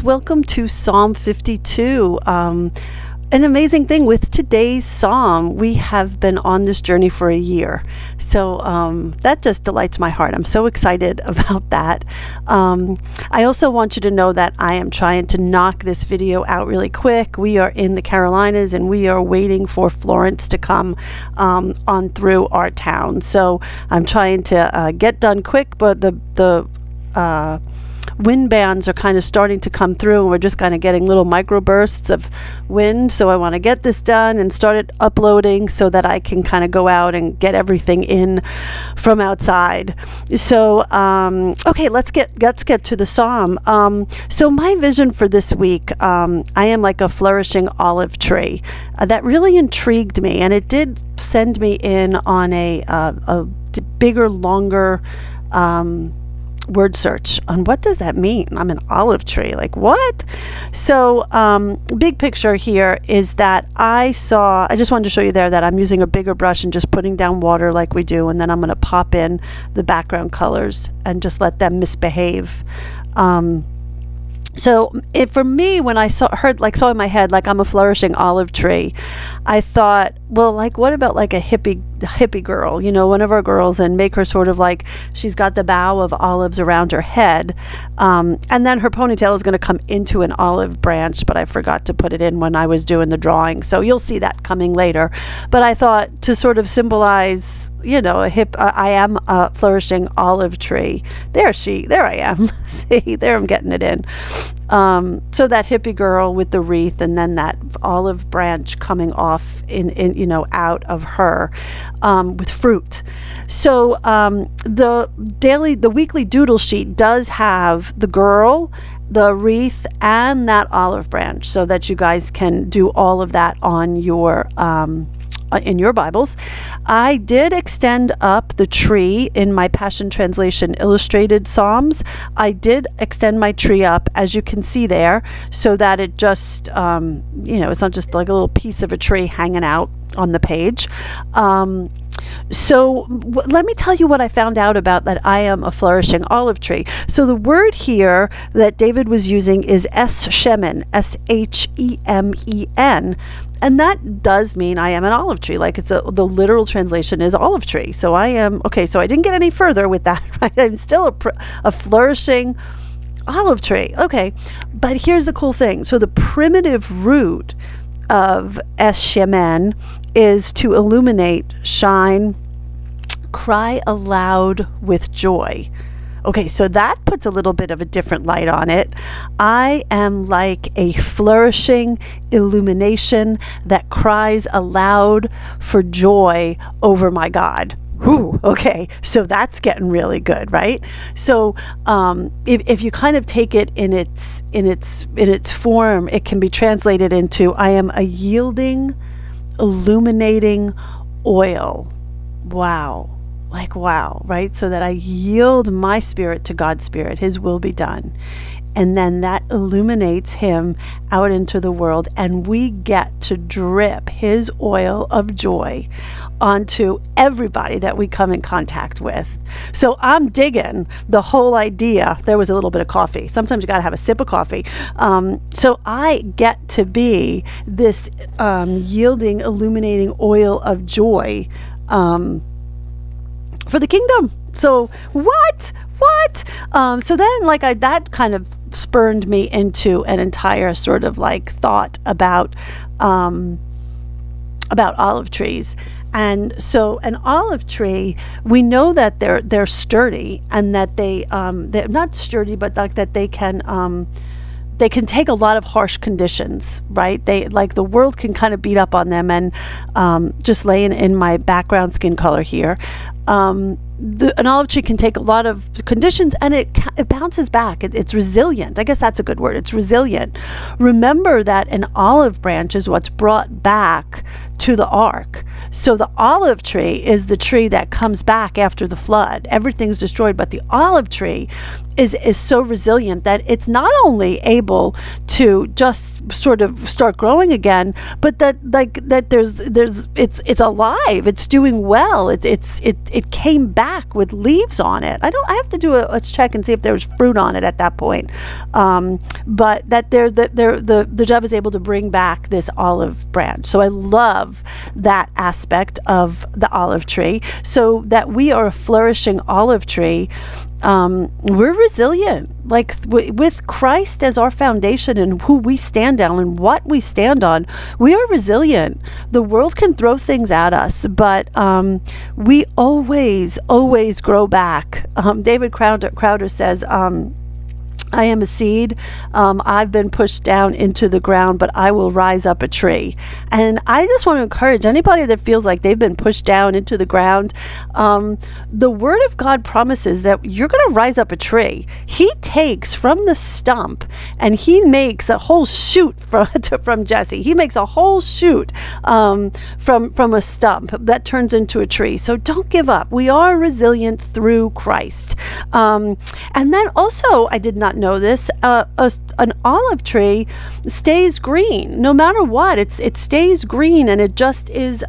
Welcome to Psalm 52. An amazing thing with today's psalm, we have been on this journey for a year. So that just delights my heart. I'm so excited about that. I also want you to know that I am trying to knock this video out really quick. We are in the Carolinas and we are waiting for Florence to come on through our town. So I'm trying to get done quick, but the wind bands are kind of starting to come through, and we're just kind of getting little microbursts of wind. So I want to get this done and start it uploading so that I can kind of go out and get everything in from outside. So okay, let's get to the psalm. So my vision for this week, I am like a flourishing olive tree. That really intrigued me, and it did send me in on a bigger, longer word search on what does that mean. I'm an olive tree, like what? So big picture here is that I just wanted to show you there that I'm using a bigger brush and just putting down water like we do, and then I'm going to pop in the background colors and just let them misbehave. So for me, when I saw in my head, like I'm a flourishing olive tree, I thought, well, like what about like a hippie girl, one of our girls, and make her sort of like she's got the bough of olives around her head, and then her ponytail is going to come into an olive branch, but I forgot to put it in when I was doing the drawing, so you'll see that coming later. But I thought to sort of symbolize, I am a flourishing olive tree. There I am. See, there I'm getting it in. So that hippie girl with the wreath, and then that olive branch coming off out of her with fruit. So the weekly doodle sheet does have the girl, the wreath, and that olive branch, so that you guys can do all of that on your in your Bibles. I did extend up the tree in my Passion Translation illustrated Psalms. I did extend my tree up, as you can see there, so that it just, it's not just like a little piece of a tree hanging out on the page. Let me tell you what I found out about that I am a flourishing olive tree. So the word here that David was using is Shemen, Shemen. And that does mean I am an olive tree. Like the literal translation is olive tree. So I am, okay, so I didn't get any further with that, right? I'm still a flourishing olive tree. Okay, but here's the cool thing. So the primitive root of Shemen is to illuminate, shine, cry aloud with joy. Okay, so that puts a little bit of a different light on it. I am like a flourishing illumination that cries aloud for joy over my God. Whew, okay, so that's getting really good, right? So if you kind of take it in its form, it can be translated into I am a yielding, illuminating oil. Wow. Like, wow, right? So that I yield my spirit to God's spirit, His will be done. And then that illuminates Him out into the world, and we get to drip His oil of joy onto everybody that we come in contact with. So I'm digging the whole idea. There was a little bit of coffee. Sometimes you got to have a sip of coffee. So I get to be this yielding, illuminating oil of joy for the kingdom. So what? So then that kind of spurned me into an entire sort of like thought about olive trees. And so an olive tree, we know that they're sturdy, and that they're not sturdy, but like that they can take a lot of harsh conditions, right? The world can kind of beat up on them, and just laying in my background skin color here, an olive tree can take a lot of conditions, and it bounces back. It's resilient. I guess that's a good word. It's resilient. Remember that an olive branch is what's brought back to the ark. So the olive tree is the tree that comes back after the flood. Everything's destroyed, but the olive tree is so resilient that it's not only able to just sort of start growing again, but that it's alive, it's doing well, it came back with leaves on it. I have to do a check and see if there was fruit on it at that point, but that the dove is able to bring back this olive branch. So I love that aspect of the olive tree, so that we are a flourishing olive tree. We're resilient, like with Christ as our foundation and who we stand on and what we stand on. We are resilient. The world can throw things at us, but we always grow back. David Crowder says, I am a seed. I've been pushed down into the ground, but I will rise up a tree. And I just want to encourage anybody that feels like they've been pushed down into the ground. The Word of God promises that you're going to rise up a tree. He takes from the stump and he makes a whole shoot from Jesse. He makes a whole shoot from a stump that turns into a tree. So don't give up. We are resilient through Christ. And then also, I did not know this, an olive tree stays green no matter what. It stays green, and it just is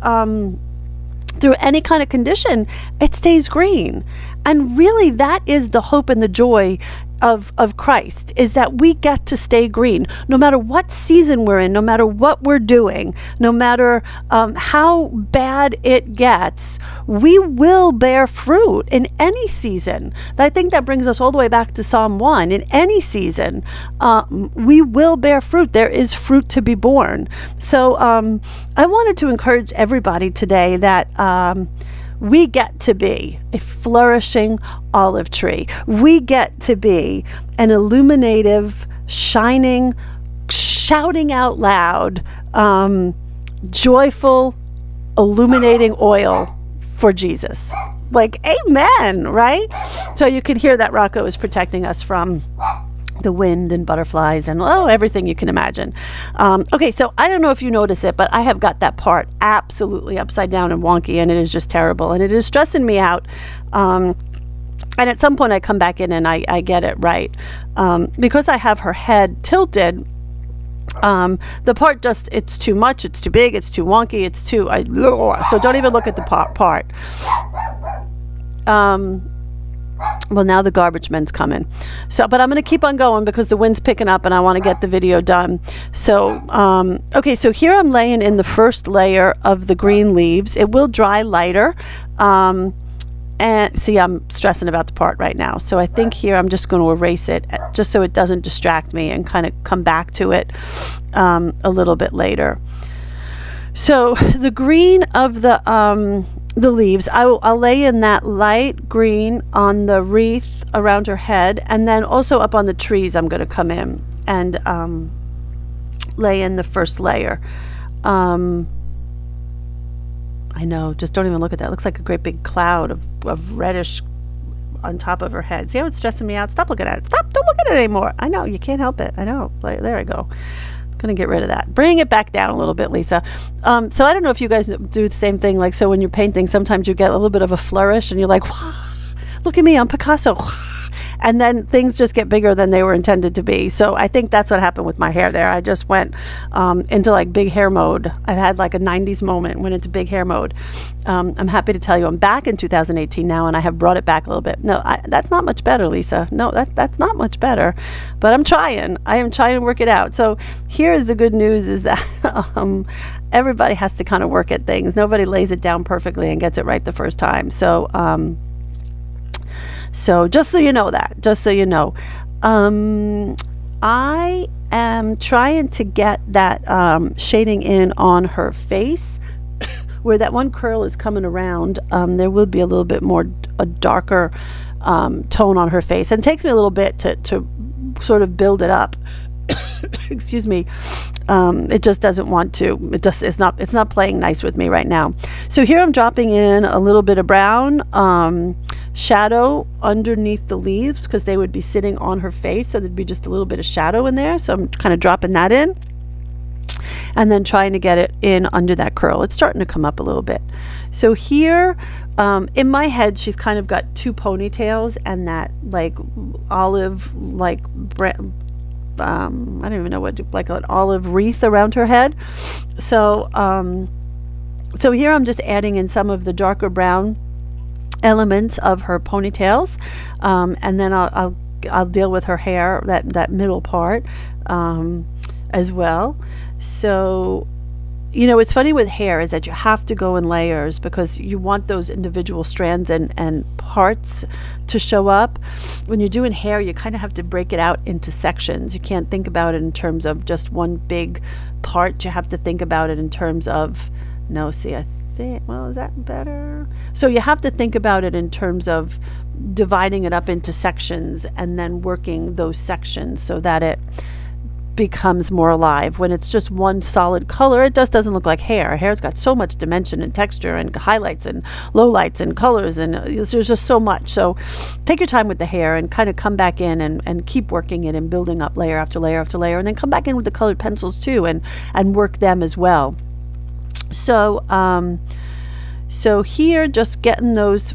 through any kind of condition, it stays green. And really, that is the hope and the joy of Christ, is that we get to stay green no matter what season we're in, no matter what we're doing, no matter how bad it gets. We will bear fruit in any season. I think that brings us all the way back to Psalm 1. In any season, we will bear fruit. There is fruit to be born. So I wanted to encourage everybody today that we get to be a flourishing olive tree. We get to be an illuminative, shining, shouting out loud, joyful, illuminating oil for Jesus. Like, amen, right? So you can hear that Rocco is protecting us from the wind and butterflies and everything you can imagine. Okay, so I don't know if you notice it, but I have got that part absolutely upside down and wonky, and it is just terrible, and it is stressing me out. And at some point I come back in and I get it right. Because I have her head tilted, the part just, it's too much, it's too big, it's too wonky, so don't even look at the part. Well, now the garbage men's coming. So, but I'm going to keep on going because the wind's picking up and I want to get the video done. So, okay, so here I'm laying in the first layer of the green leaves. It will dry lighter. And see, I'm stressing about the part right now. So I think here I'm just going to erase it just so it doesn't distract me and kind of come back to it a little bit later. So the green of the leaves, I'll lay in that light green on the wreath around her head, and then also up on the trees I'm going to come in and lay in the first layer. I know, just don't even look at that. It looks like a great big cloud of reddish on top of her head. See how it's stressing me out? Stop looking at it. Stop, don't look at it anymore. I know, you can't help it. I know. There I go. Going to get rid of that. Bring it back down a little bit, Lisa. So I don't know if you guys do the same thing. Like, so when you're painting, sometimes you get a little bit of a flourish and you're like, wow, look at me, I'm Picasso. And then things just get bigger than they were intended to be. So I think that's what happened with my hair there. I just went into like big hair mode. I had like a 90s moment, went into big hair mode. I'm happy to tell you I'm back in 2018 now, and I have brought it back a little bit. No, that's not much better, Lisa. No, that's not much better. But I'm trying. I am trying to work it out. So here's the good news, is that everybody has to kind of work at things. Nobody lays it down perfectly and gets it right the first time. So just so you know that, I am trying to get that shading in on her face where that one curl is coming around. There will be a little bit more, a darker tone on her face. And it takes me a little bit to sort of build it up. Excuse me. It just doesn't want to. It's not playing nice with me right now. So here I'm dropping in a little bit of brown shadow underneath the leaves, because they would be sitting on her face, so there'd be just a little bit of shadow in there. So I'm kind of dropping that in. and then trying to get it in under that curl. It's starting to come up a little bit. So here, in my head, she's kind of got two ponytails and that like olive, like I don't even know what, like an olive wreath around her head. So so here I'm just adding in some of the darker brown elements of her ponytails, and then I'll deal with her hair, that middle part, as well. So, it's funny with hair is that you have to go in layers because you want those individual strands and parts to show up. When you're doing hair, you kind of have to break it out into sections. You can't think about it in terms of just one big part. You have to think about it in terms of, no, see, I think, well, is that better? So you have to think about it in terms of dividing it up into sections and then working those sections so that it becomes more alive. When it's just one solid color, it just doesn't look like hair. Hair's got so much dimension and texture and highlights and lowlights and colors, and there's just so much. So take your time with the hair and kind of come back in and keep working it and building up layer after layer after layer, and then come back in with the colored pencils too and work them as well. So so here, just getting those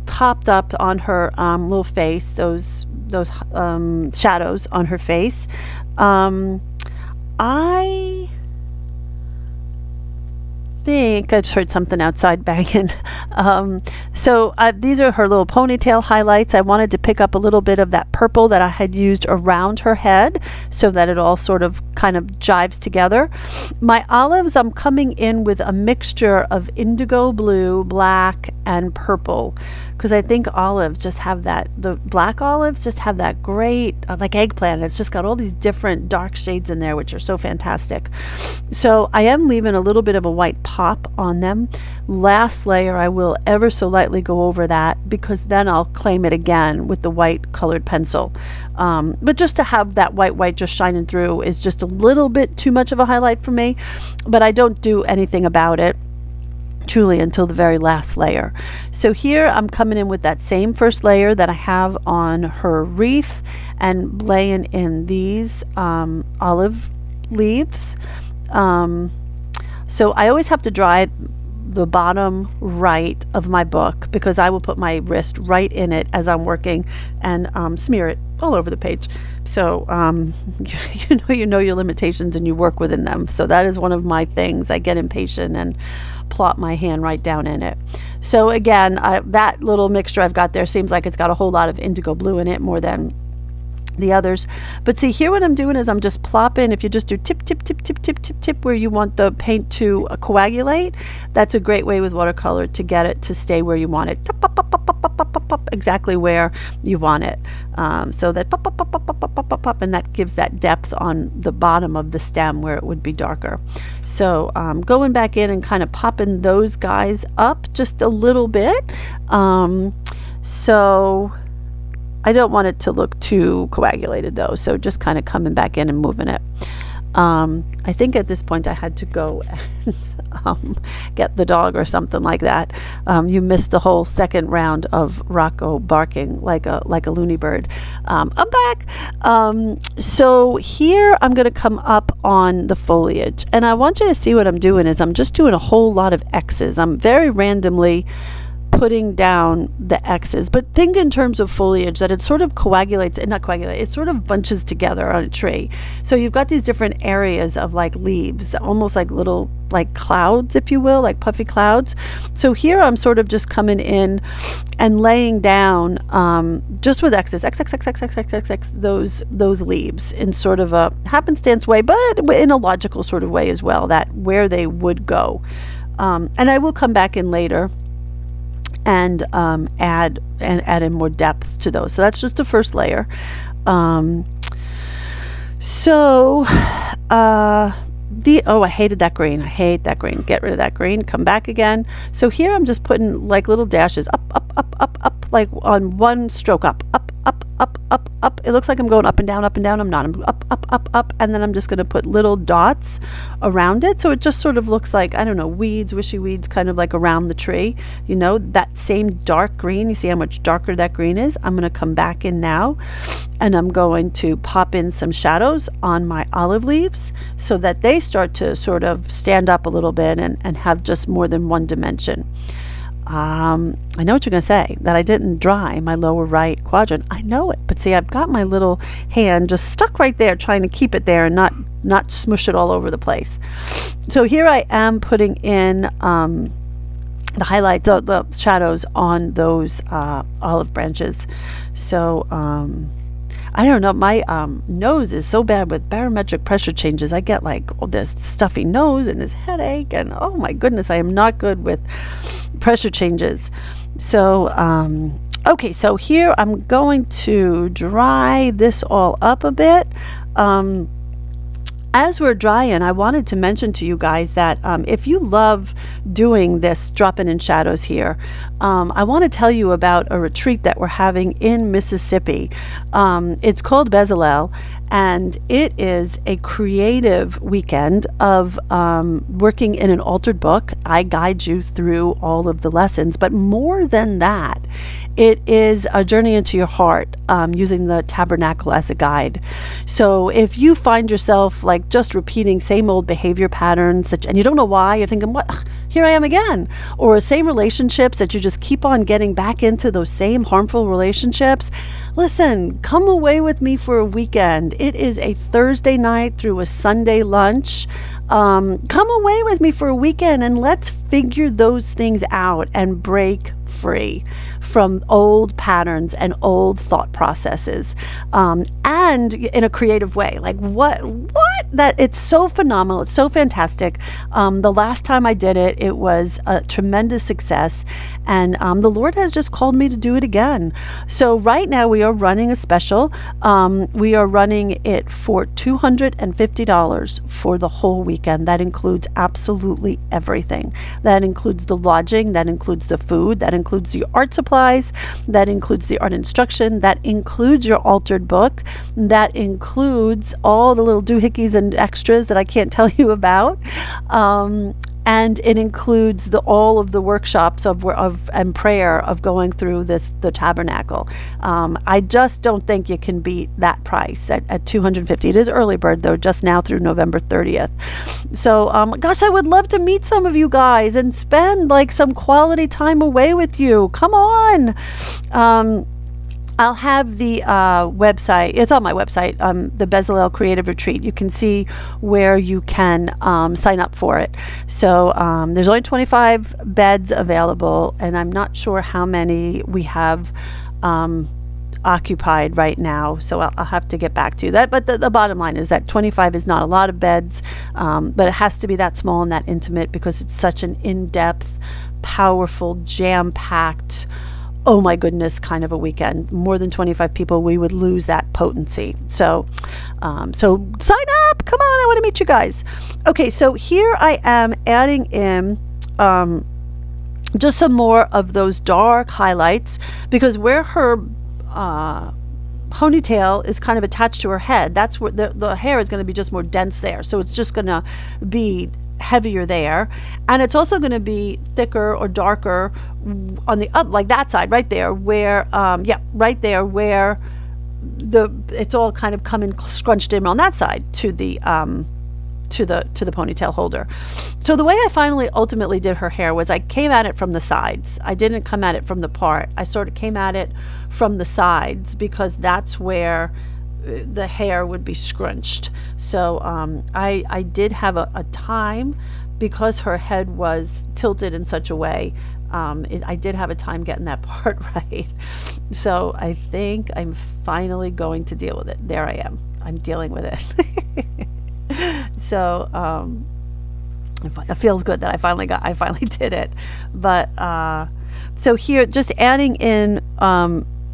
popped up on her little face, those shadows on her face. I think I just heard something outside banging. So these are her little ponytail highlights. I wanted to pick up a little bit of that purple that I had used around her head so that it all sort of kind of jives together. My olives, I'm coming in with a mixture of indigo blue, black, and purple, because I think olives just have that, the black olives just have that great, like eggplant, it's just got all these different dark shades in there, which are so fantastic. So I am leaving a little bit of a white pop on them. Last layer, I will ever so lightly go over that, because then I'll claim it again with the white colored pencil. But just to have that white just shining through is just a little bit too much of a highlight for me, but I don't do anything about it truly until the very last layer. So here I'm coming in with that same first layer that I have on her wreath and laying in these olive leaves. So I always have to dry the bottom right of my book, because I will put my wrist right in it as I'm working and smear it all over the page. So you know your limitations and you work within them. So that is one of my things. I get impatient and plop my hand right down in it. So again, that little mixture I've got there seems like it's got a whole lot of indigo blue in it, more than the others. But see, here what I'm doing is I'm just plopping. If you just do tip tip tip tip tip tip tip where you want the paint to coagulate, that's a great way with watercolor to get it to stay where you want it. Pop, pop, pop, pop, pop, pop, pop, pop, exactly where you want it. So that pop, pop, pop, pop, pop, pop, pop, pop, and that gives that depth on the bottom of the stem where it would be darker. So going back in and kind of popping those guys up just a little bit. So I don't want it to look too coagulated though, so just kind of coming back in and moving it. I think at this point I had to go and get the dog or something like that. You missed the whole second round of Rocco barking like a loony bird. I'm back. So here I'm going to come up on the foliage, and I want you to see what I'm doing is I'm just doing a whole lot of X's. I'm very randomly putting down the X's, but think in terms of foliage that it sort of coagulates, not coagulates, it sort of bunches together on a tree. So you've got these different areas of like leaves, almost like little like clouds, if you will, like puffy clouds. So here I'm sort of just coming in and laying down just with X's, X, X, X, X, X, X, X, X, those leaves in sort of a happenstance way, but in a logical sort of way as well, that where they would go. And I will come back in later and add in more depth to those. So that's just the first layer. I hated that green. I hate that green. Get rid of that green. Come back again. So here I'm just putting like little dashes up, like on one stroke, up, up. It looks like I'm going up and down, up and down. I'm not. I'm up. And then I'm just going to put little dots around it. So it just sort of looks like, I don't know, weeds, wishy weeds, kind of like around the tree. You know, that same dark green. You see how much darker that green is? I'm going to come back in now, and I'm going to pop in some shadows on my olive leaves so that they start to sort of stand up a little bit and have just more than one dimension. I know what you're going to say, that I didn't dry my lower right quadrant. I know it, but see, I've got my little hand just stuck right there trying to keep it there and not smush it all over the place. So here I am putting in the highlight, the shadows on those olive branches. So I don't know, my nose is so bad with barometric pressure changes. I get like this stuffy nose and this headache, and oh my goodness, I am not good with pressure changes. So okay, so here I'm going to dry this all up a bit. As we're drying, I wanted to mention to you guys that if you love doing this dropping in shadows here, I want to tell you about a retreat that we're having in Mississippi. It's called Bezalel, and it is a creative weekend of working in an altered book. I guide you through all of the lessons, but more than that, it is a journey into your heart using the tabernacle as a guide. So if you find yourself like just repeating same old behavior patterns and you don't know why, you're thinking, what? Here I am again. Or same relationships that you just keep on getting back into those same harmful relationships. Listen, come away with me for a weekend. It is a Thursday night through a Sunday lunch. Come away with me for a weekend and let's figure those things out and break free from old patterns and old thought processes, and in a creative way. Like what that it's so phenomenal. It's so fantastic. The last time I did it, it was a tremendous success, and the Lord has just called me to do it again. So right now we are running a special. We are running it for $250 for the whole weekend. That includes absolutely everything. That includes the lodging, that includes the food, that includes the art supplies, that includes the art instruction, that includes your altered book, that includes all the little doohickeys and extras that I can't tell you about. And it includes all of the workshops of and prayer of going through the tabernacle. I just don't think you can beat that price at $250. It is early bird though, just now through November 30th. So gosh, I would love to meet some of you guys and spend like some quality time away with you. Come on. I'll have the website. It's on my website, the Bezalel Creative Retreat. You can see where you can sign up for it. So there's only 25 beds available, and I'm not sure how many we have occupied right now. So I'll have to get back to you. But the bottom line is that 25 is not a lot of beds, but it has to be that small and that intimate because it's such an in-depth, powerful, jam-packed, oh my goodness, kind of a weekend. More than 25 people, we would lose that potency. So sign up. Come on, I want to meet you guys. Okay, so here I am adding in just some more of those dark highlights because where her ponytail is kind of attached to her head, that's where the hair is going to be just more dense there. So it's just going to be heavier there, and it's also going to be thicker or darker on the up, like that side right there where right there where it's all kind of coming scrunched in on that side to the ponytail holder. So the way I finally ultimately did her hair was I came at it from the sides. I didn't come at it from the part. I sort of came at it from the sides because that's where the hair would be scrunched. So I did have a time because her head was tilted in such a way. I did have a time getting that part right. So I think I'm finally going to deal with it. There I am. I'm dealing with it. So it feels good that I finally did it. But so here, just adding in.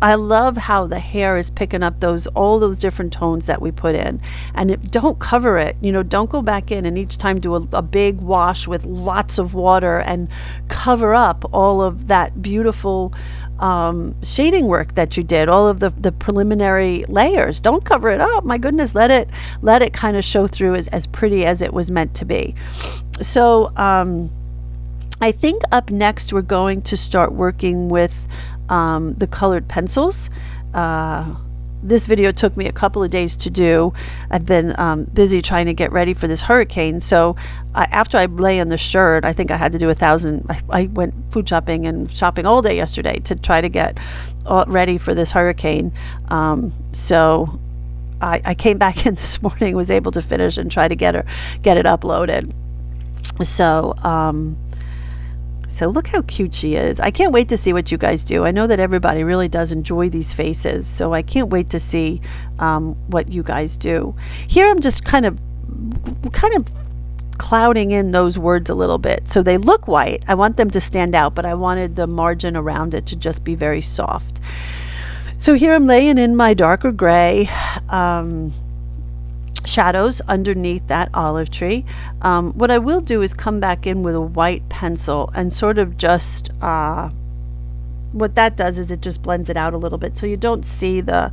I love how the hair is picking up all those different tones that we put in, and don't cover it. Don't go back in and each time do a big wash with lots of water and cover up all of that beautiful shading work that you did, all of the preliminary layers. Don't cover it up. My goodness, let it kind of show through as pretty as it was meant to be. So I think up next we're going to start working with the colored pencils. This video took me a couple of days to do. I've been busy trying to get ready for this hurricane. So after I lay in the shirt, I think I had to do 1,000. I went food shopping and shopping all day yesterday to try to get ready for this hurricane. So I came back in this morning, was able to finish and try to get it uploaded. So look how cute she is. I can't wait to see what you guys do. I know that everybody really does enjoy these faces, so I can't wait to see what you guys do. Here I'm just kind of clouding in those words a little bit. So they look white. I want them to stand out, but I wanted the margin around it to just be very soft. So here I'm laying in my darker gray shadows underneath that olive tree. What I will do is come back in with a white pencil and sort of just what that does is it just blends it out a little bit, so you don't see the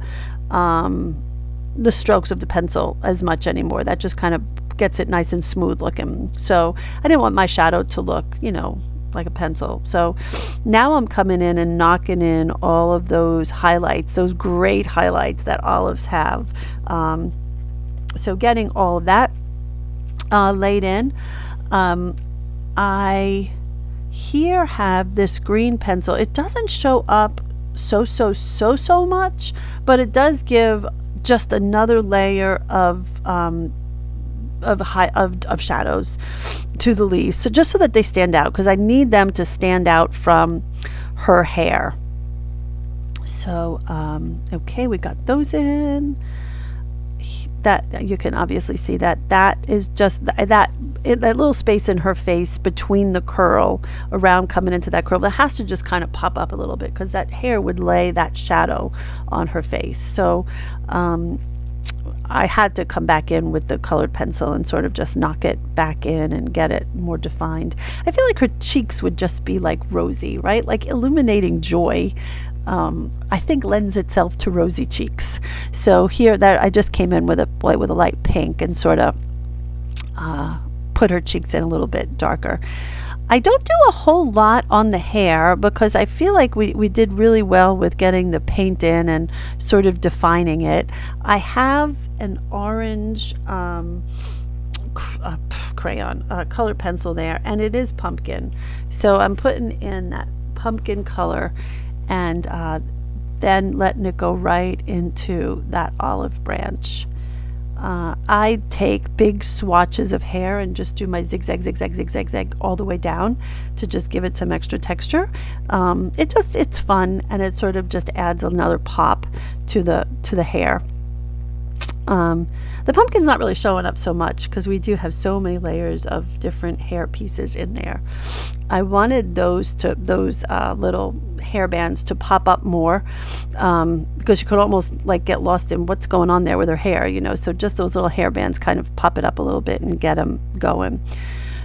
strokes of the pencil as much anymore. That just kind of gets it nice and smooth looking. So I didn't want my shadow to look, like a pencil. So now I'm coming in and knocking in all of those highlights, those great highlights that olives have. So getting all of that laid in. I here have this green pencil. It doesn't show up so much, but it does give just another layer of shadows to the leaves. So just so that they stand out, because I need them to stand out from her hair. So okay, we got those in. That you can obviously see that is just that little space in her face between the curl around coming into that curl that has to just kind of pop up a little bit, because that hair would lay that shadow on her face. So I had to come back in with the colored pencil and sort of just knock it back in and get it more defined. I feel like her cheeks would just be like rosy, right? Like illuminating joy. I think lends itself to rosy cheeks. So here that I just came in with a light pink and sort of put her cheeks in a little bit darker. I don't do a whole lot on the hair because I feel like we did really well with getting the paint in and sort of defining it. I have an orange crayon color pencil there, and it is pumpkin. So I'm putting in that pumpkin color and then letting it go right into that olive branch. I take big swatches of hair and just do my zigzag all the way down to just give it some extra texture. It's fun, and it sort of just adds another pop to the hair. The pumpkin's not really showing up so much because we do have so many layers of different hair pieces in there. I wanted those little hair bands to pop up more, because you could almost like get lost in what's going on there with her hair, so just those little hair bands kind of pop it up a little bit and get them going.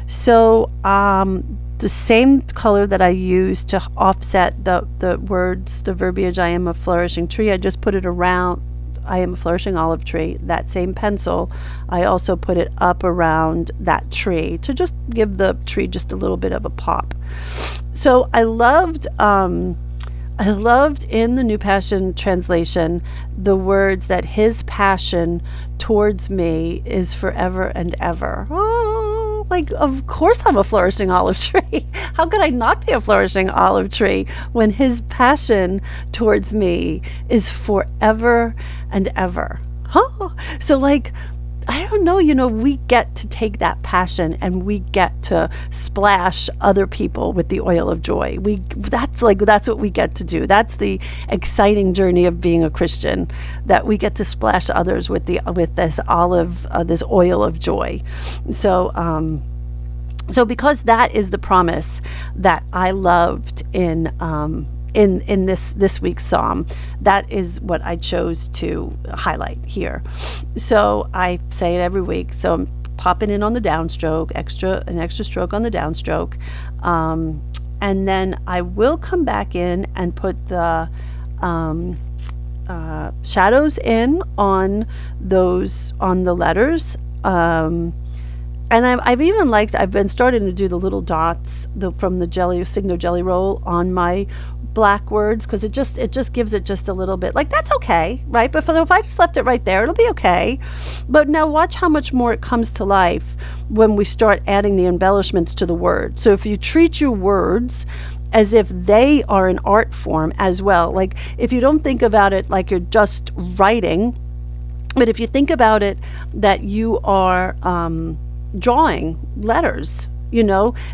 So the same color that I used to offset the words, the verbiage, I am a flourishing tree, I just put it around I am a flourishing olive tree. That same pencil, I also put it up around that tree to just give the tree just a little bit of a pop. So I loved in the New Passion Translation the words that his passion towards me is forever and ever. Oh, like, of course I'm a flourishing olive tree. How could I not be a flourishing olive tree when his passion towards me is forever and ever? Huh? So like, I don't know, we get to take that passion and we get to splash other people with the oil of joy. That's what we get to do. That's the exciting journey of being a Christian, that we get to splash others with this this oil of joy. So because that is the promise that I loved in this week's psalm, that is what I chose to highlight here. So I say it every week. So I'm popping in on the downstroke, an extra stroke on the downstroke, and then I will come back in and put the shadows in on the letters. And I've been starting to do the little dots from the Signo Jelly Roll on my black words, because it just gives it just a little bit, like, that's okay, right? But if I just left it right there, it'll be okay. But now watch how much more it comes to life when we start adding the embellishments to the word. So if you treat your words as if they are an art form as well, like if you don't think about it like you're just writing, but if you think about it that you are drawing letters,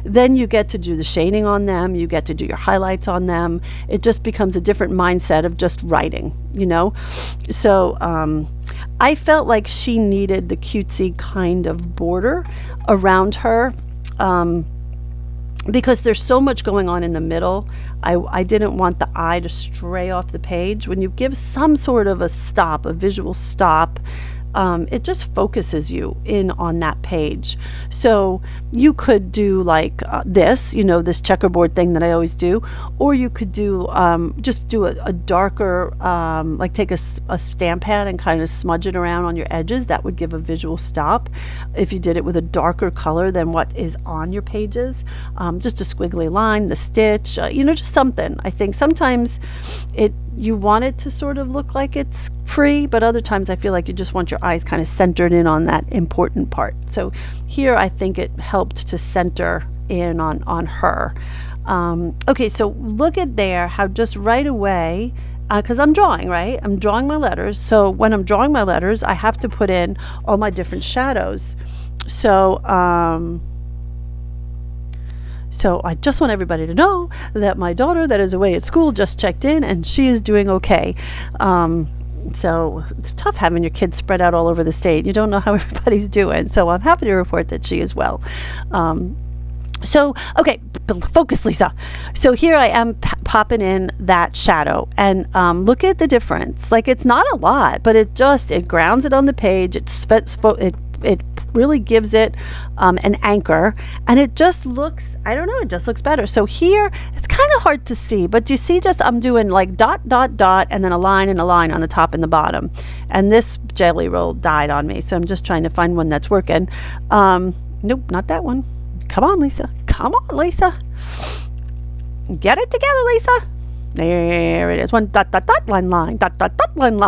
then you get to do the shading on them, you get to do your highlights on them. It just becomes a different mindset of just writing, So I felt like she needed the cutesy kind of border around her, because there's so much going on in the middle. I didn't want the eye to stray off the page. When you give some sort of a visual stop, it just focuses you in on that page. So you could do like this checkerboard thing that I always do, or you could do just do a darker, like take a stamp pad and kind of smudge it around on your edges. That would give a visual stop. If you did it with a darker color than what is on your pages, just a squiggly line, the stitch, just something. I think sometimes you want it to sort of look like it's free, but other times I feel like you just want your eyes kind of centered in on that important part. So here I think it helped to center in on her. Okay, so look at there how just right away, because I'm drawing, right? I'm drawing my letters. So when I'm drawing my letters, I have to put in all my different shadows. So I just want everybody to know that my daughter that is away at school just checked in, and she is doing okay. So it's tough having your kids spread out all over the state. You don't know how everybody's doing. So I'm happy to report that she is well. Okay, focus, Lisa. So here I am popping in that shadow, and look at the difference. Like, it's not a lot, but it grounds it on the page. It really gives it an anchor, and it just looks, it just looks better. So here it's kind of hard to see, but do you see, just I'm doing like dot dot dot and then a line on the top and the bottom, and this jelly roll died on me, so I'm just trying to find one that's working. Nope, not that one. Come on, Lisa, get it together, Lisa. There it is. One dot dot dot line dot dot dot line.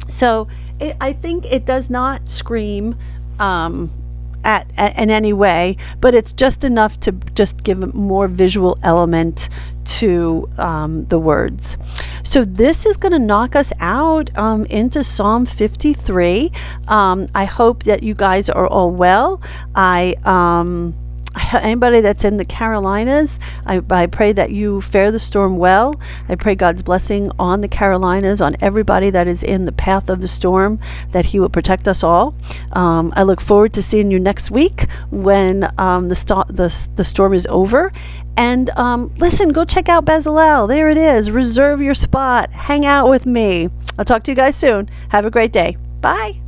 So I think it does not scream in any way, but it's just enough to just give a more visual element to the words. So this is going to knock us out into Psalm 53. I hope that you guys are all well. Anybody that's in the Carolinas, I pray that you fare the storm well. I pray God's blessing on the Carolinas, on everybody that is in the path of the storm, that He will protect us all. I look forward to seeing you next week when the storm is over. And listen, go check out Bezalel. There it is. Reserve your spot. Hang out with me. I'll talk to you guys soon. Have a great day. Bye.